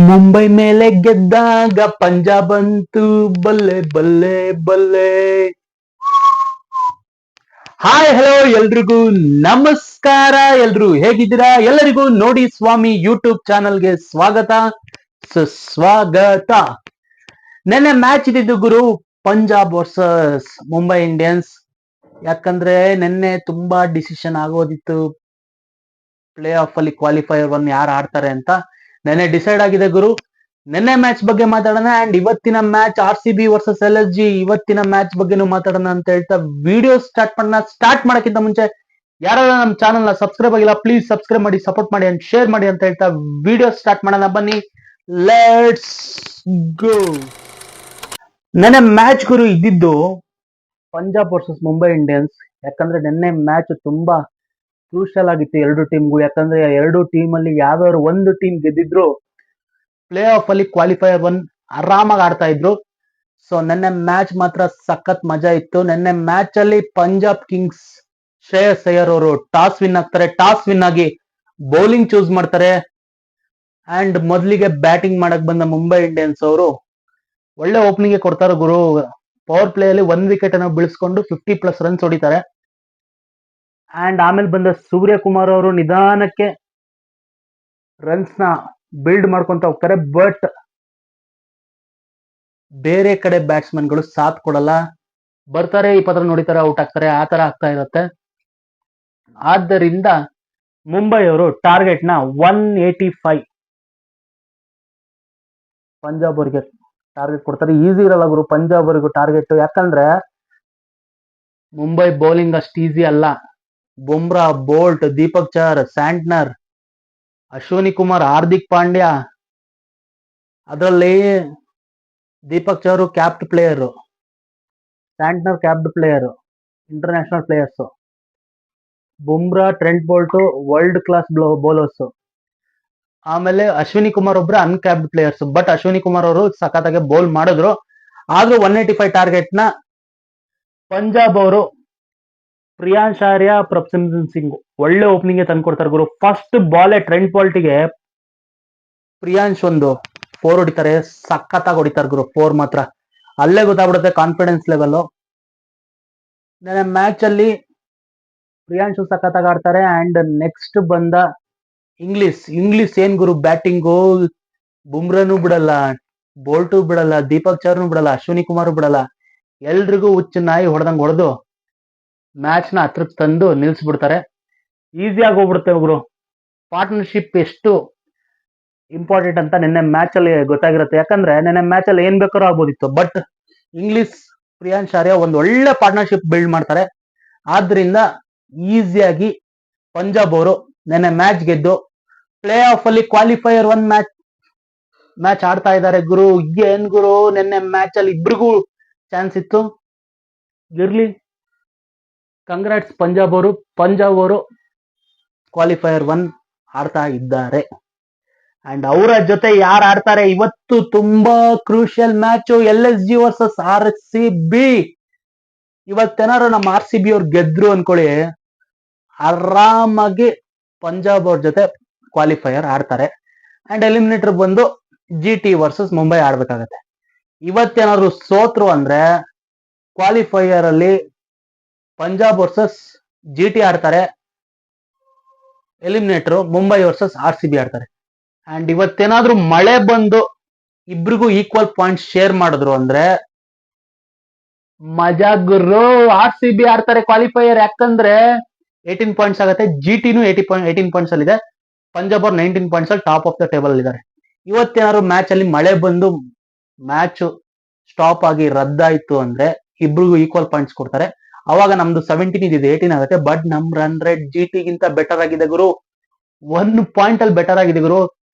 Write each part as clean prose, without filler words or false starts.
ಮುಂಬೈ ಮೇಲೆ ಗೆದ್ದಾಗ ಪಂಜಾಬ್ ಅಂತೂ ಬಲ್ಲೆ ಬಲ್ಲೆ ಬಲ್ಲೆ. ಹಾಯ್ ಹಲೋ ಎಲ್ರಿಗೂ ನಮಸ್ಕಾರ. ಎಲ್ರು ಹೇಗಿದ್ದೀರಾ? ಎಲ್ಲರಿಗೂ ನೋಡಿ ಸ್ವಾಮಿ ಯೂಟ್ಯೂಬ್ ಚಾನಲ್ಗೆ ಸ್ವಾಗತ ಸುಸ್ವಾಗತ. ನೆನ್ನೆ ಮ್ಯಾಚ್ ಇದ್ದಿದ್ದು ಗುರು, ಪಂಜಾಬ್ ವರ್ಸಸ್ ಮುಂಬೈ ಇಂಡಿಯನ್ಸ್. ಯಾಕಂದ್ರೆ ನೆನ್ನೆ ತುಂಬಾ ಡಿಸಿಷನ್ ಆಗೋದಿತ್ತು, ಪ್ಲೇ ಆಫ್ ಅಲ್ಲಿ ಕ್ವಾಲಿಫೈಯರ್ 1 ಯಾರು ಆಡ್ತಾರೆ ಅಂತ. ನೆನ್ನೆ ಡಿಸೈಡ್ ಆಗಿದೆ ಗುರು. ನೆನ್ನೆ ಮ್ಯಾಚ್ ಬಗ್ಗೆ ಮಾತಾಡೋಣ ಅಂಡ್ ಇವತ್ತಿನ ಮ್ಯಾಚ್ RCB ವರ್ಸಸ್ LSG, ಇವತ್ತಿನ ಮ್ಯಾಚ್ ಬಗ್ಗೆನೂ ಮಾತಾಡೋಣ ಅಂತ ಹೇಳ್ತಾ ವಿಡಿಯೋ ಸ್ಟಾರ್ಟ್ ಮಾಡಕ್ಕಿಂತ ಮುಂಚೆ ಯಾರೆಲ್ಲ ನಮ್ಮ ಚಾನಲ್ ನ ಸಬ್ಸ್ಕ್ರೈಬ್ ಆಗಿಲ್ಲ ಪ್ಲೀಸ್ ಸಬ್ಸ್ಕ್ರೈಬ್ ಮಾಡಿ, ಸಪೋರ್ಟ್ ಮಾಡಿ ಅಂಡ್ ಶೇರ್ ಮಾಡಿ ಅಂತ ಹೇಳ್ತಾ ವಿಡಿಯೋ ಸ್ಟಾರ್ಟ್ ಮಾಡೋಣ. ಬನ್ನಿ, ಲೆಟ್ಸ್ ಗೋ. ನೆನ್ನೆ ಮ್ಯಾಚ್ ಗುರು ಇದ್ದಿದ್ದು ಪಂಜಾಬ್ ವರ್ಸಸ್ ಮುಂಬೈ ಇಂಡಿಯನ್ಸ್. ಯಾಕಂದ್ರೆ ನೆನ್ನೆ ಮ್ಯಾಚ್ ತುಂಬಾ ಕ್ರೂಷಿಯಲ್ ಆಗಿತ್ತು ಎರಡು ಟೀಮ್ಗೂ. ಯಾಕಂದ್ರೆ ಎರಡು ಟೀಮ್ ಅಲ್ಲಿ ಯಾವ್ದಾದ್ರು ಒಂದು ಟೀಮ್ ಗೆದ್ದಿದ್ರು ಪ್ಲೇ ಆಫ್ ಅಲ್ಲಿ ಕ್ವಾಲಿಫೈಯರ್ 1 ಆರಾಮಾಗಿ ಆಡ್ತಾ ಇದ್ರು. ಸೊ ನೆನ್ನೆ ಮ್ಯಾಚ್ ಮಾತ್ರ ಸಖತ್ ಮಜಾ ಇತ್ತು. ನೆನ್ನೆ ಮ್ಯಾಚ್ ಅಲ್ಲಿ ಪಂಜಾಬ್ ಕಿಂಗ್ಸ್ ಶ್ರೇಯಸ್ ಅಯ್ಯರ್ ಅವರು ಟಾಸ್ ವಿನ್ ಆಗ್ತಾರೆ. ಟಾಸ್ ವಿನ್ ಆಗಿ ಬೌಲಿಂಗ್ ಚೂಸ್ ಮಾಡ್ತಾರೆ ಅಂಡ್ ಮೊದಲಿಗೆ ಬ್ಯಾಟಿಂಗ್ ಮಾಡಕ್ ಬಂದ ಮುಂಬೈ ಇಂಡಿಯನ್ಸ್ ಅವರು ಒಳ್ಳೆ ಓಪನಿಂಗ್ ಕೊಡ್ತಾರೆ ಗುರು. ಪವರ್ ಪ್ಲೇ ಅಲ್ಲಿ 1 ವಿಕೆಟ್ ಅನ್ನು ಬೀಳಿಸ್ಕೊಂಡು 50+ ರನ್ಸ್ ಹೊಡಿತಾರೆ. ಅಂಡ್ ಆಮೇಲೆ ಬಂದ ಸೂರ್ಯಕುಮಾರ್ ಅವರು ನಿಧಾನಕ್ಕೆ ರನ್ಸ್ ನ ಬಿಲ್ಡ್ ಮಾಡ್ಕೊಂತ ಹೋಗ್ತಾರೆ. ಬಟ್ ಬೇರೆ ಕಡೆ ಬ್ಯಾಟ್ಸ್ಮನ್ ಗಳು ಸಾಥ್ ಕೊಡಲ್ಲ. ಬರ್ತಾರೆ 20 ರನ್ ಹೊಡಿತಾರೆ, ಔಟ್ ಆಗ್ತಾರೆ, ಆ ತರ ಆಗ್ತಾ ಇರುತ್ತೆ. ಆದ್ದರಿಂದ ಮುಂಬೈ ಅವರು ಟಾರ್ಗೆಟ್ ನ 185 ಪಂಜಾಬ್ ಅವರಿಗೆ ಟಾರ್ಗೆಟ್ ಕೊಡ್ತಾರೆ. ಈಸಿ ಇರಲ್ಲ ಗುರು ಪಂಜಾಬ್ ಅವರಿಗೂ ಟಾರ್ಗೆಟ್. ಯಾಕಂದ್ರೆ ಮುಂಬೈ ಬೌಲಿಂಗ್ ಅಷ್ಟು ಈಸಿ ಅಲ್ಲ. ಬುಮ್ರಾ, ಬೋಲ್ಟ್, ದೀಪಕ್ ಚಹರ್, ಸ್ಯಾಂಟ್ನರ್, ಅಶ್ವಿನಿ ಕುಮಾರ್, ಹಾರ್ದಿಕ್ ಪಾಂಡ್ಯ, ಅದರಲ್ಲಿ Deepak Chahar ಕ್ಯಾಪ್ಟ್ player, Santner capped player, international players. Bumrah, Trent bolt world class bowlers. ಆಮೇಲೆ ಅಶ್ವಿನಿ ಕುಮಾರ್ ಒಬ್ರು uncapped players. But Ashwini Kumar ಅವರು ಸಖತ್ತಾಗಿ ಬೌಲ್ ಮಾಡಿದ್ರು. ಆದ್ರೂ 185 ಟಾರ್ಗೆಟ್ ನ ಪಂಜಾಬ್ ಅವರು ಪ್ರಿಯಾಂಶ್ ಆರ್ಯ, ಪ್ರಭ್ಸಿಮ್ರನ್ ಸಿಂಗ್ ಒಳ್ಳೆ ಓಪನಿಂಗ್ ತಂದ್ಕೊಡ್ತಾರೆ ಗುರು. ಫಸ್ಟ್ ಬಾಲ್ ಟ್ರೆಂಟ್ ಬೋಲ್ಟ್ಗೆ ಪ್ರಿಯಾಂಶ್ ಒಂದು 4 ಹೊಡಿತಾರೆ, ಸಖತ್ತಾಗಿ ಹೊಡಿತಾರೆ ಗುರು 4 ಮಾತ್ರ. ಅಲ್ಲೇ ಗೊತ್ತಾಗ್ಬಿಡುತ್ತೆ ಕಾನ್ಫಿಡೆನ್ಸ್ ಲೆವೆಲ್. ಮ್ಯಾಚ್ ಅಲ್ಲಿ ಪ್ರಿಯಾಂಶ್ ಸಖತ್ತಾಗಿ ಆಡ್ತಾರೆ. ಅಂಡ್ ನೆಕ್ಸ್ಟ್ ಬಂದ ಇಂಗ್ಲಿಷ್ ಏನ್ ಗುರು ಬ್ಯಾಟಿಂಗು. ಬುಮ್ರಾನು ಬಿಡಲ್ಲ, ಬೋಲ್ಟು ಬಿಡಲ್ಲ, ದೀಪಕ್ ಚಹರ್ನು ಬಿಡಲ್ಲ, ಅಶ್ವಿನಿ ಕುಮಾರ್ ಬಿಡಲ್ಲ. ಎಲ್ರಿಗೂ ಹುಚ್ಚು ನಾಯಿ ಹೊಡೆದಂಗ್ ಹೊಡೆದು ಮ್ಯಾಚ್ ನ ಹತ್ರಕ್ಕೆ ತಂದು ನಿಲ್ಸ್ಬಿಡ್ತಾರೆ. ಈಸಿಯಾಗಿ ಹೋಗ್ಬಿಡುತ್ತೆ ಗುರು. ಪಾರ್ಟ್ನರ್ಶಿಪ್ ಎಷ್ಟು ಇಂಪಾರ್ಟೆಂಟ್ ಅಂತ ನಿನ್ನೆ ಮ್ಯಾಚ್ ಅಲ್ಲಿ ಗೊತ್ತಾಗಿರುತ್ತೆ. ಯಾಕಂದ್ರೆ ನಿನ್ನೆ ಮ್ಯಾಚ್ ಅಲ್ಲಿ ಏನ್ ಬೇಕಾದ್ರೂ ಆಗ್ಬೋದಿತ್ತು. ಬಟ್ ಇಂಗ್ಲಿಷ್ ಪ್ರಿಯಾಂಶ್ ಆರ್ಯ ಒಂದು ಒಳ್ಳೆ ಪಾರ್ಟ್ನರ್ಶಿಪ್ ಬಿಲ್ಡ್ ಮಾಡ್ತಾರೆ. ಆದ್ರಿಂದ ಈಸಿಯಾಗಿ ಪಂಜಾಬ್ ಅವರು ನೆನ್ನೆ ಮ್ಯಾಚ್ ಗೆದ್ದು ಪ್ಲೇ ಆಫ್ ಅಲ್ಲಿ ಕ್ವಾಲಿಫೈಯರ್ 1 ಮ್ಯಾಚ್ ಆಡ್ತಾ ಇದ್ದಾರೆ ಗುರು. ಏನ್ ಗುರು, ನೆನ್ನೆ ಮ್ಯಾಚ್ ಅಲ್ಲಿ ಇಬ್ರಿಗೂ ಚಾನ್ಸ್ ಇತ್ತು, ಇರ್ಲಿ. ಕಂಗ್ರಾಟ್ಸ್ ಪಂಜಾಬ್ ಅವರು ಕ್ವಾಲಿಫೈಯರ್ 1 ಆಡ್ತಾ ಇದ್ದಾರೆ. ಅಂಡ್ ಅವರ ಜೊತೆ ಯಾರು ಆಡ್ತಾರೆ ಇವತ್ತು, ತುಂಬಾ crucial match LSG versus RCB. ಇವತ್ತೇನಾದ್ರು ನಮ್ಮ RCB ಅವ್ರು ಗೆದ್ರು ಅನ್ಕೊಳ್ಳಿ, ಆರಾಮಾಗಿ ಪಂಜಾಬ್ ಅವ್ರ ಜೊತೆ ಕ್ವಾಲಿಫೈಯರ್ ಆಡ್ತಾರೆ. ಅಂಡ್ ಎಲಿಮಿನೇಟರ್ ಬಂದು GT ವರ್ಸಸ್ ಮುಂಬೈ ಆಡ್ಬೇಕಾಗತ್ತೆ. ಇವತ್ತೇನಾದ್ರು ಸೋತ್ರು ಅಂದ್ರೆ ಕ್ವಾಲಿಫೈಯರ್ ಅಲ್ಲಿ ಪಂಜಾಬ್ ವರ್ಸಸ್ GT ಆಡ್ತಾರೆ, ಎಲಿಮಿನೇಟರ್ ಮುಂಬೈ ವರ್ಸಸ್ RCB ಆಡ್ತಾರೆ. ಅಂಡ್ ಇವತ್ತೇನಾದ್ರೂ ಮಳೆ ಬಂದು ಇಬ್ರಿಗೂ ಈಕ್ವಲ್ ಪಾಯಿಂಟ್ಸ್ ಶೇರ್ ಮಾಡಿದ್ರು ಅಂದ್ರೆ ಮಜಾ ಗುರು. RCB ಆಡ್ತಾರೆ ಕ್ವಾಲಿಫೈಯರ್. ಯಾಕಂದ್ರೆ 18 ಪಾಯಿಂಟ್ಸ್ ಆಗುತ್ತೆ. GTನೂ 18 ಪಾಯಿಂಟ್ಸ್ ಅಲ್ಲಿ ಇದೆ. ಪಂಜಾಬ್ ಅವ್ರು 19 ಪಾಯಿಂಟ್ಸ್ ಅಲ್ಲಿ ಟಾಪ್ ಆಫ್ ದ ಟೇಬಲ್ ಅಲ್ಲಿ ಇದ್ದಾರೆ. ಇವತ್ತೇನಾದ್ರು ಮ್ಯಾಚ್ ಅಲ್ಲಿ ಮಳೆ ಬಂದು ಮ್ಯಾಚ್ ಸ್ಟಾಪ್ ಆಗಿ ರದ್ದಾಯ್ತು ಅಂದ್ರೆ ಇಬ್ರಿಗೂ ಈಕ್ವಲ್ ಪಾಯಿಂಟ್ಸ್ ಕೊಡ್ತಾರೆ. ಅವಾಗ ನಮ್ದು 17 ಇದೆ, 18 ಆಗುತ್ತೆ. ಬಟ್ ನಮ್ ರನ್ ರೇಟ್ GT ಗಿಂತ ಬೆಟರ್ ಆಗಿದೆ ಗುರು. 1 ಪಾಯಿಂಟ್ ಅಲ್ಲಿ ಬೆಟರ್ ಆಗಿದೆ ಗುರು.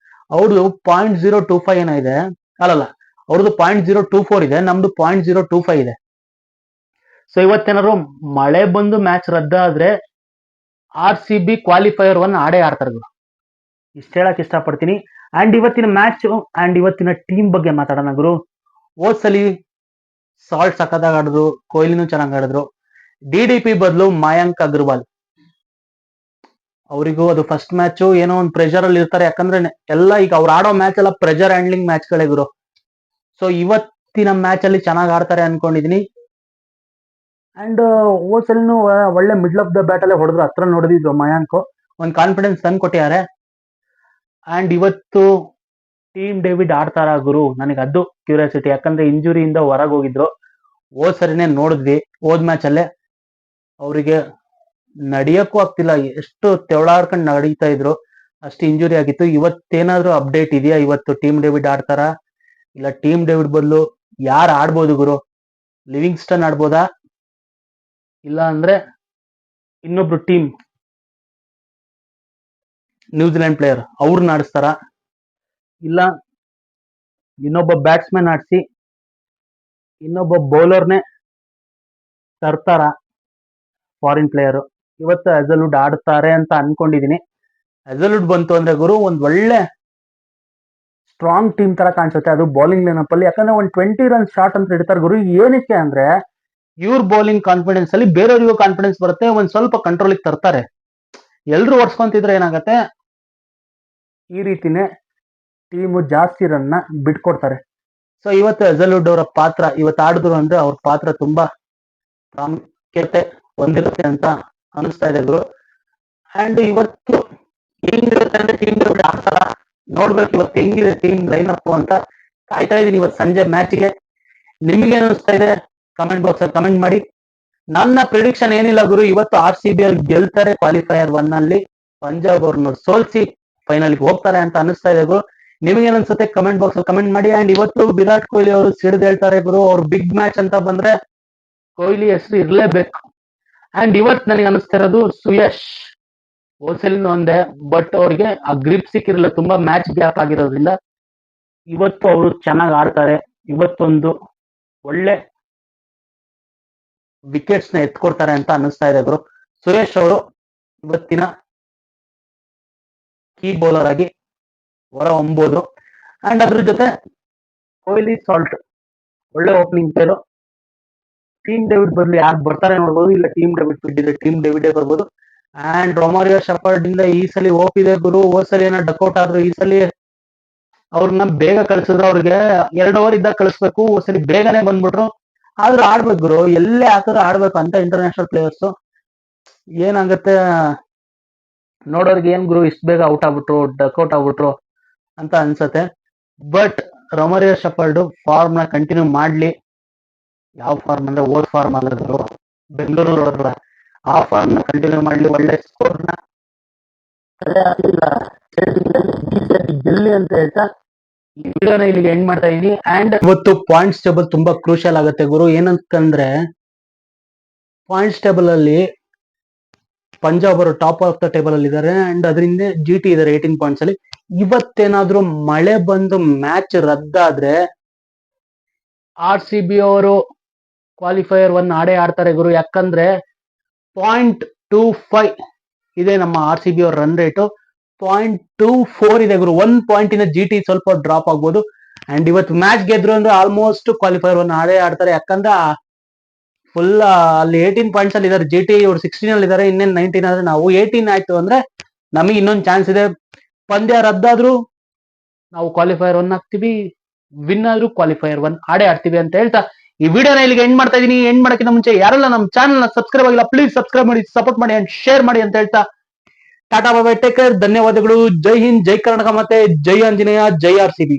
ಅವ್ರದ್ದು 0.025 ಏನೋ ಇದೆ, ಅಲ್ಲಲ್ಲ, ಅವ್ರದ್ದು 0.024 ಇದೆ, ನಮ್ದು 0.025 ಇದೆ. ಸೊ ಇವತ್ತೇನಾದ್ರು ಮಳೆ ಬಂದು ಮ್ಯಾಚ್ ರದ್ದಾದ್ರೆ RCB ಕ್ವಾಲಿಫೈಯರ್ 1 ಆಡೇ ಆಡ್ತಾರೆ ಗುರು. ಇಷ್ಟ ಹೇಳಕ್ ಇಷ್ಟಪಡ್ತೀನಿ. ಅಂಡ್ ಇವತ್ತಿನ ಮ್ಯಾಚ್ ಅಂಡ್ ಇವತ್ತಿನ ಟೀಮ್ ಬಗ್ಗೆ ಮಾತಾಡೋಣ ಗುರು. ಓದ್ಸಲಿ ಸಾಲ್ಟ್ ಸಖತ್ತಾಗಿ ಆಡಿದ್ರು, ಕೊಹ್ಲಿನೂ ಚೆನ್ನಾಗಿ ಆಡಿದ್ರು. DDP ಬದಲು ಮಯಾಂಕ್ ಅಗರ್ವಾಲ್ ಅವರಿಗೂ ಅದು ಫಸ್ಟ್ ಮ್ಯಾಚ್ ಏನೋ ಒಂದು ಪ್ರೆಷರ್ ಅಲ್ಲಿ ಇರ್ತಾರೆ, ಯಾಕಂದ್ರೆ ಎಲ್ಲ ಈಗ ಅವ್ರು ಆಡೋ ಮ್ಯಾಚ್ ಎಲ್ಲ ಪ್ರೆಷರ್ ಹ್ಯಾಂಡ್ಲಿಂಗ್ ಮ್ಯಾಚ್ ಗಳೇ ಗುರು. ಸೊ ಇವತ್ತಿನ ಮ್ಯಾಚ್ ಅಲ್ಲಿ ಚೆನ್ನಾಗಿ ಆಡ್ತಾರೆ ಅನ್ಕೊಂಡಿದೀನಿ. ಅಂಡ್ ಓಸಲ್ನು ಒಳ್ಳೆ ಮಿಡ್ಲ್ ಆಫ್ ದ ಬ್ಯಾಟ್ ಅಲ್ಲೇ ಹೊಡೆದ್ರು, ಹತ್ರ ನೋಡಿದ್ರು ಮಯಾಂಕ್ ಒಂದು ಕಾನ್ಫಿಡೆನ್ಸ್ ತಂದು ಕೊಟ್ಟಿದ್ದಾರೆ. ಅಂಡ್ ಇವತ್ತು ಟೀಮ್ ಡೇವಿಡ್ ಆಡ್ತಾರ ಗುರು, ನನಗೆ ಅದು ಕ್ಯೂರಿಯಾಸಿಟಿ, ಯಾಕಂದ್ರೆ ಇಂಜುರಿಯಿಂದ ಹೊರಗೆ ಹೋಗಿದ್ರು. ಹೋದ್ ಸರಿನೇ ನೋಡಿದ್ವಿ, ಹೋದ್ ಮ್ಯಾಚ್ ಅಲ್ಲೇ ಅವರಿಗೆ ನಡಿಯಕ್ಕೂ ಆಗ್ತಿಲ್ಲ, ಎಷ್ಟು ತೆವಳಾಡ್ಕೊಂಡು ನಡೀತಾ ಇದ್ರು, ಅಷ್ಟು ಇಂಜುರಿ ಆಗಿತ್ತು. ಇವತ್ತೇನಾದ್ರೂ ಅಪ್ಡೇಟ್ ಇದೆಯಾ, ಇವತ್ತು ಟೀಮ್ ಡೇವಿಡ್ ಆಡ್ತಾರ ಇಲ್ಲ ಟೀಮ್ ಡೇವಿಡ್ ಬದಲು ಯಾರು ಆಡ್ಬೋದು ಗುರು? ಲಿವಿಂಗ್ಸ್ಟನ್ ಆಡ್ಬೋದಾ, ಇಲ್ಲ ಅಂದ್ರೆ ಇನ್ನೊಬ್ರು ಟೀಮ್ ನ್ಯೂಜಿಲೆಂಡ್ ಪ್ಲೇಯರ್ ಅವ್ರನ್ನ ಆಡಿಸ್ತಾರ, ಇಲ್ಲ ಇನ್ನೊಬ್ಬ ಬ್ಯಾಟ್ಸ್ಮನ್ ಆಡಿಸಿ ಇನ್ನೊಬ್ಬ ಬೌಲರ್ನೇ ತರ್ತಾರ ಫಾರಿನ್ ಪ್ಲೇಯರ್? ಇವತ್ತು ಹೆಜಲ್ವುಡ್ ಆಡ್ತಾರೆ ಅಂತ ಅನ್ಕೊಂಡಿದೀನಿ. ಹೆಜಲ್ವುಡ್ ಬಂತು ಅಂದ್ರೆ ಗುರು ಒಂದ್ ಒಳ್ಳೆ ಸ್ಟ್ರಾಂಗ್ ಟೀಮ್ ತರ ಕಾಣಿಸುತ್ತೆ, ಅದು ಬೌಲಿಂಗ್ ಲೈನಪ್ ಅಲ್ಲಿ. ಯಾಕಂದ್ರೆ ಒಂದು 20 ರನ್ಸ್ ಶಾಟ್ ಅಂತ ಇಡ್ತಾರೆ ಗುರು. ಏನಕ್ಕೆ ಅಂದ್ರೆ ಇವ್ರ ಬೌಲಿಂಗ್ ಕಾನ್ಫಿಡೆನ್ಸ್ ಅಲ್ಲಿ ಬೇರೆಯವ್ರಿಗೂ ಕಾನ್ಫಿಡೆನ್ಸ್ ಬರುತ್ತೆ, ಒಂದ್ ಸ್ವಲ್ಪ ಕಂಟ್ರೋಲ್ ತರ್ತಾರೆ. ಎಲ್ರು ಓಡಿಸ್ಕೊಂತಿದ್ರೆ ಏನಾಗತ್ತೆ, ಈ ರೀತಿನೇ ಟೀಮು ಜಾಸ್ತಿ ರನ್ನ ಬಿಟ್ಕೊಡ್ತಾರೆ. ಸೊ ಇವತ್ತು ಹೆಜಲ್ವುಡ್ ಅವರ ಪಾತ್ರ ಇವತ್ತು ಆಡಿದ್ರು ಅಂದ್ರೆ ಅವ್ರ ಪಾತ್ರ ತುಂಬಾ ಪ್ರಾಮುಖ್ಯತೆ ಹೊಂದಿರುತ್ತೆ ಅಂತ ಅನಿಸ್ತಾ ಇದೆ ಗುರು. ಅಂಡ್ ಇವತ್ತು ಹೆಂಗಿರುತ್ತೆ ಅಂದ್ರೆ ಟೀಮ್ ಡೇವಿಡ್ ಆಡ್ತಾರ, ನೋಡ್ಬೇಕು ಇವತ್ತು ಹೆಂಗಿದೆ ಟೀಮ್ ಲೈನ್ ಅಪ್ ಅಂತ ಕಾಯ್ತಾ ಇದೀನಿ ಇವತ್ತು ಸಂಜೆ ಮ್ಯಾಚ್ಗೆ. ನಿಮ್ಗೆ ಅನಿಸ್ತಾ ಇದೆ ಕಮೆಂಟ್ ಬಾಕ್ಸ್ ಅಲ್ಲಿ ಕಮೆಂಟ್ ಮಾಡಿ. ನನ್ನ ಪ್ರಿಡಿಕ್ಷನ್ ಏನಿಲ್ಲ ಗುರು, ಇವತ್ತು RCB ಅಲ್ಲಿ ಗೆಲ್ತಾರೆ ಕ್ವಾಲಿಫೈಯರ್ 1 ಅಲ್ಲಿ, ಪಂಜಾಬ್ ಅವ್ರನ್ನ ಸೋಲ್ಸಿ ಫೈನಲ್ಗೆ ಹೋಗ್ತಾರೆ ಅಂತ ಅನಿಸ್ತಾ ಇದೆ ಗುರು. ನಿಮ್ಗೆ ಅನ್ಸುತ್ತೆ ಕಮೆಂಟ್ ಬಾಕ್ಸ್ ಅಲ್ಲಿ ಕಮೆಂಟ್ ಮಾಡಿ. ಅಂಡ್ ಇವತ್ತು ವಿರಾಟ್ ಕೊಹ್ಲಿ ಅವರು ಸಿಡಿದು ಹೇಳ್ತಾರೆ ಗುರು, ಅವ್ರ ಬಿಗ್ ಮ್ಯಾಚ್ ಅಂತ ಬಂದ್ರೆ ಕೊಹ್ಲಿ ಹೆಸರು ಇರ್ಲೇಬೇಕು. ಅಂಡ್ ಇವತ್ತು ನನಗೆ ಅನಿಸ್ತಾ ಇರೋದು ಸುಯಶ್ ಓಸೆಲ್ನ ಒಂದೇ, ಬಟ್ ಅವ್ರಿಗೆ ಆ ಗ್ರಿಪ್ ಸಿಕ್ಕಿರಲಿಲ್ಲ, ತುಂಬಾ ಮ್ಯಾಚ್ ಗ್ಯಾಪ್ ಆಗಿರೋದ್ರಿಂದ ಇವತ್ತು ಅವರು ಚೆನ್ನಾಗಿ ಆಡ್ತಾರೆ. ಇವತ್ತೊಂದು ಒಳ್ಳೆ ವಿಕೆಟ್ಸ್ ನ ಎತ್ಕೊಡ್ತಾರೆ ಅಂತ ಅನಿಸ್ತಾ ಇದೆ ಗುರು. ಸುರೇಶ್ ಅವರು ಇವತ್ತಿನ ಕೀ ಬೌಲರ್ ಆಗಿ ಹೊರ ಹೊಂಬೋದು. ಅಂಡ್ ಅದ್ರ ಜೊತೆ ಕೊಹ್ಲಿ ಸಾಲ್ಟ್ ಒಳ್ಳೆ ಓಪನಿಂಗ್ ಪೇರು. ಟೀಮ್ ಡೇವಿಡ್ ಬದಲು ಯಾರು ಬರ್ತಾರೆ ನೋಡ್ಬೋದು, ಇಲ್ಲ ಟೀಮ್ ಡೇವಿಡ್ ಬಿಟ್ಟಿದ್ರೆ ಟೀಮ್ ಡೇವಿಡ್ ಬರ್ಬೋದು. ಅಂಡ್ ರೊಮಾರಿಯೋ ಶೆಫರ್ಡ್ ಇಂದ ಈ ಸಲ ಹೋಪ್ ಇದೆ ಗುರು. ಹೋದ್ ಸಲ ಏನೋ ಡಕ್ಔಟ್ ಆದ್ರು, ಈ ಸಲ ಅವ್ರನ್ನ ಬೇಗ ಕಳ್ಸಿದ್ರು, ಅವ್ರಿಗೆ 2 ಓವರ್ ಇದ್ದಾಗ ಕಳಿಸ್ಬೇಕು, ಹೋದ್ ಸಲ ಬೇಗನೆ ಬಂದ್ಬಿಟ್ರು. ಆದ್ರೂ ಆಡ್ಬೇಕು ಗುರು, ಎಲ್ಲೇ ಹಾಕಿದ್ರು ಆಡ್ಬೇಕು ಅಂತ ಇಂಟರ್ನ್ಯಾಷನಲ್ ಪ್ಲೇಯರ್ಸ್. ಏನಾಗುತ್ತೆ ನೋಡೋರ್ಗೆ, ಏನ್ ಗುರು ಇಷ್ಟು ಬೇಗ ಔಟ್ ಆಗ್ಬಿಟ್ರು, ಡಕ್ಔಟ್ ಆಗ್ಬಿಟ್ರು ಅಂತ ಅನ್ಸತ್ತೆ. ಬಟ್ ರೊಮಾರಿಯೋ ಶೆಫರ್ಡ್ ಫಾರ್ಮ್ ನ ಕಂಟಿನ್ಯೂ ಮಾಡ್ಲಿ. ಯಾವ ಫಾರ್ಮ್ ಅಂದ್ರೆ ಓದ್ ಫಾರ್ಮ್ ಅಲ್ಲ ಗುರು, ಬೆಂಗಳೂರು ನೋಡಿದ್ರ ಆ ಫಾರ್ಮ್ ನ ಕಂಟಿನ್ಯೂ ಮಾಡ್ಲಿ, ಒಳ್ಳೆ ಸ್ಕೋರ್ ನ ಗೆಲ್ಲಿ ಅಂತ ಹೇಳ್ತಾ ಈ ವಿಡಿಯೋನ ಇಲ್ಲಿಗೆ ಎಂಡ್ ಮಾಡ್ತಾ ಇದೀನಿ. ಅಂಡ್ ಇವತ್ತು ಪಾಯಿಂಟ್ಸ್ ಟೇಬಲ್ ತುಂಬಾ ಕ್ರೂಷಿಯಲ್ ಆಗುತ್ತೆ ಗುರು. ಏನಂತಂದ್ರೆ ಪಾಯಿಂಟ್ಸ್ ಟೇಬಲ್ ಅಲ್ಲಿ ಪಂಜಾಬ್ ಅವರು ಟಾಪ್ ಆಫ್ ದ ಟೇಬಲ್ ಅಲ್ಲಿ ಇದ್ದಾರೆ, ಅಂಡ್ ಅದರಿಂದ GT ಇದಾರೆ 18 ಪಾಯಿಂಟ್ಸ್ ಅಲ್ಲಿ. ಇವತ್ತೇನಾದ್ರೂ ಮಳೆ ಬಂದು ಮ್ಯಾಚ್ ರದ್ದಾದ್ರೆ RCB ಅವರು ಕ್ವಾಲಿಫೈಯರ್ 1 ಆಡೇ ಆಡ್ತಾರೆ ಗುರು. ಯಾಕಂದ್ರೆ 0.25 ಇದೆ ನಮ್ಮ RCB ಅವ್ರ ರನ್ ರೇಟು, 0.24 ಇದೆ ಗುರು. 1 ಪಾಯಿಂಟಿನ GT ಸ್ವಲ್ಪ ಡ್ರಾಪ್ ಆಗ್ಬೋದು. ಅಂಡ್ ಇವತ್ತು ಮ್ಯಾಚ್ ಗೆದ್ರು ಅಂದ್ರೆ ಆಲ್ಮೋಸ್ಟ್ ಕ್ವಾಲಿಫೈಯರ್ 1 ಆಡೇ ಆಡ್ತಾರೆ. ಯಾಕಂದ್ರೆ ಫುಲ್ ಅಲ್ಲಿ 18 ಪಾಯಿಂಟ್ಸ್ ಅಲ್ಲಿ ಇದಾರೆ, GT ಇವ್ರು 16 ಅಲ್ಲಿ ಇದಾರೆ, ಇನ್ನೇನು 19 ಆದ್ರೆ ನಾವು 18 ಆಯ್ತು ಅಂದ್ರೆ ನಮಗೆ ಇನ್ನೊಂದು ಚಾನ್ಸ್ ಇದೆ. ಪಂದ್ಯ ರದ್ದಾದ್ರೂ ನಾವು ಕ್ವಾಲಿಫೈಯರ್ 1 ಆಗ್ತೀವಿ, ವಿನ್ ಆದ್ರೂ ಕ್ವಾಲಿಫೈಯರ್ 1 ಆಡೇ ಆಡ್ತೀವಿ ಅಂತ ಹೇಳ್ತಾ ಈ ವಿಡಿಯೋನ ಇಲ್ಲಿಗೆ ಎಂಡ್ ಮಾಡ್ತಾ ಇದೀನಿ. ಎಂಡ್ ಮಾಡಕ್ಕಿಂತ ಮುಂಚೆ ಯಾರೆಲ್ಲ ನಮ್ಮ ಚಾನಲ್ ನ ಸಬ್ಸ್ಕ್ರೈಬ್ ಆಗಿಲ್ಲ ಪ್ಲೀಸ್ ಸಬ್ಸ್ಕ್ರೈಬ್ ಮಾಡಿ, ಸಪೋರ್ಟ್ ಮಾಡಿ ಅಂಡ್ ಶೇರ್ ಮಾಡಿ ಅಂತ ಹೇಳ್ತಾ ಟಾಟಾ ಬಾಯ್, ಟೇಕ್ ಕೇರ್, ಧನ್ಯವಾದಗಳು. ಜೈ ಹಿಂದ್, ಜೈ ಕರ್ನಾಟಕ, ಮತ್ತೆ ಜೈ ಆಂಜನೇಯ, ಜೈ RCB.